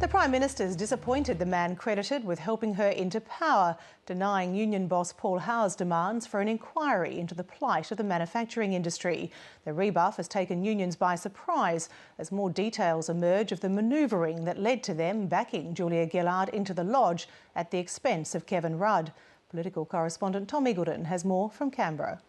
The Prime Minister's disappointed the man credited with helping her into power, denying union boss Paul Howe's demands for an inquiry into the plight of the manufacturing industry. The rebuff has taken unions by surprise as more details emerge of the manoeuvring that led to them backing Julia Gillard into the lodge at the expense of Kevin Rudd. Political correspondent Tom Eagleton has more from Canberra.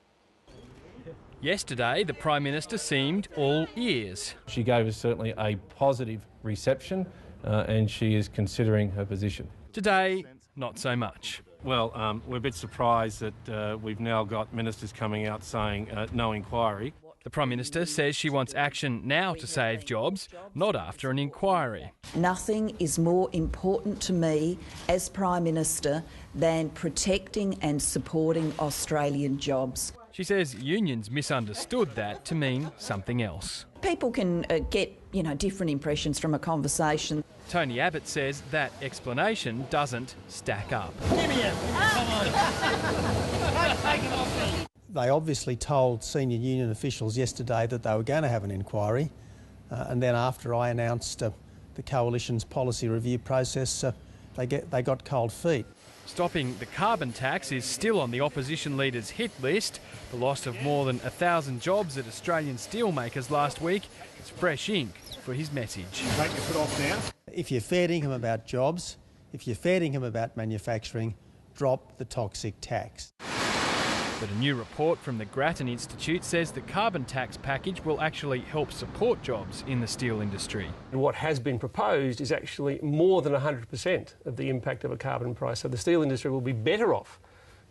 Yesterday, the Prime Minister seemed all ears. She gave us certainly a positive reception and she is considering her position. Today, not so much. Well, we're a bit surprised that we've now got ministers coming out saying no inquiry. The Prime Minister says she wants action now to save jobs, not after an inquiry. Nothing is more important to me as Prime Minister than protecting and supporting Australian jobs. She says unions misunderstood that to mean something else. People can get, different impressions from a conversation. Tony Abbott says that explanation doesn't stack up. They obviously told senior union officials yesterday that they were going to have an inquiry, and then after I announced the Coalition's policy review process, they got cold feet. Stopping the carbon tax is still on the opposition leader's hit list. The loss of more than 1,000 jobs at Australian steelmakers last week is fresh ink for his message. Take your foot off now. If you're fair dinkum about jobs, if you're fair dinkum about manufacturing, drop the toxic tax. But a new report from the Grattan Institute says the carbon tax package will actually help support jobs in the steel industry. What has been proposed is actually more than 100% of the impact of a carbon price. So the steel industry will be better off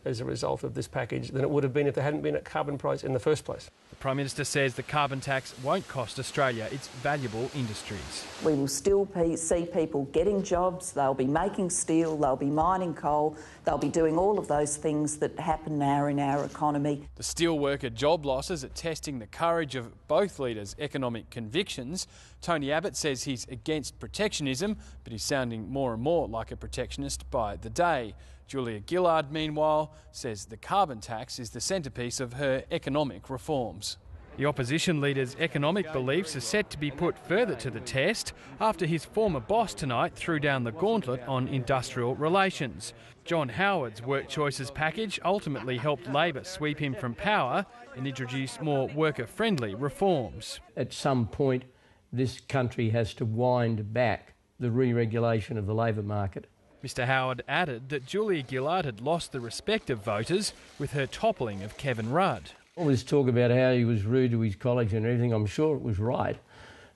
as a result of this package than it would have been if there hadn't been a carbon price in the first place. The Prime Minister says the carbon tax won't cost Australia its valuable industries. We will still see people getting jobs, they'll be making steel, they'll be mining coal, they'll be doing all of those things that happen now in our economy. The steelworker job losses are testing the courage of both leaders' economic convictions. Tony Abbott says he's against protectionism, but he's sounding more and more like a protectionist by the day. Julia Gillard, meanwhile, says the carbon tax is the centrepiece of her economic reforms. The opposition leader's economic beliefs are set to be put further to the test after his former boss tonight threw down the gauntlet on industrial relations. John Howard's Work Choices package ultimately helped Labor sweep him from power and introduce more worker-friendly reforms. At some point, this country has to wind back the re-regulation of the labour market. Mr Howard added that Julia Gillard had lost the respect of voters with her toppling of Kevin Rudd. All this talk about how he was rude to his colleagues and everything, I'm sure it was right,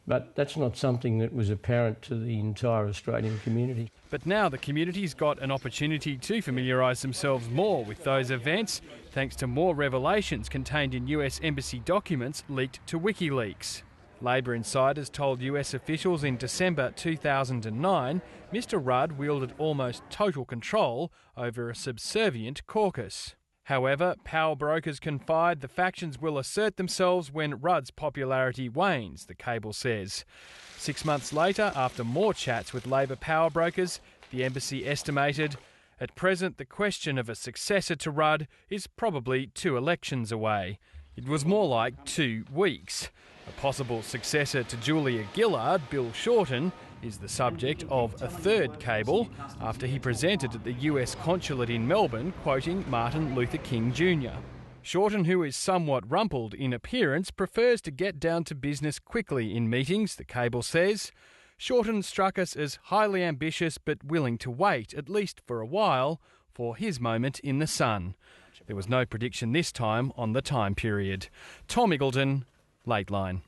but that's not something that was apparent to the entire Australian community. But now the community's got an opportunity to familiarise themselves more with those events, thanks to more revelations contained in US Embassy documents leaked to WikiLeaks. Labor insiders told US officials in December 2009 Mr Rudd wielded almost total control over a subservient caucus. However, power brokers confide the factions will assert themselves when Rudd's popularity wanes, the cable says. 6 months later, after more chats with Labor power brokers, the embassy estimated, at present the question of a successor to Rudd is probably 2 elections away. It was more like 2 weeks. A possible successor to Julia Gillard, Bill Shorten, is the subject of a third cable after he presented at the US consulate in Melbourne, quoting Martin Luther King Jr. Shorten, who is somewhat rumpled in appearance, prefers to get down to business quickly in meetings, the cable says. Shorten struck us as highly ambitious but willing to wait, at least for a while, for his moment in the sun. There was no prediction this time on the time period. Tom Eagleton, Late Line.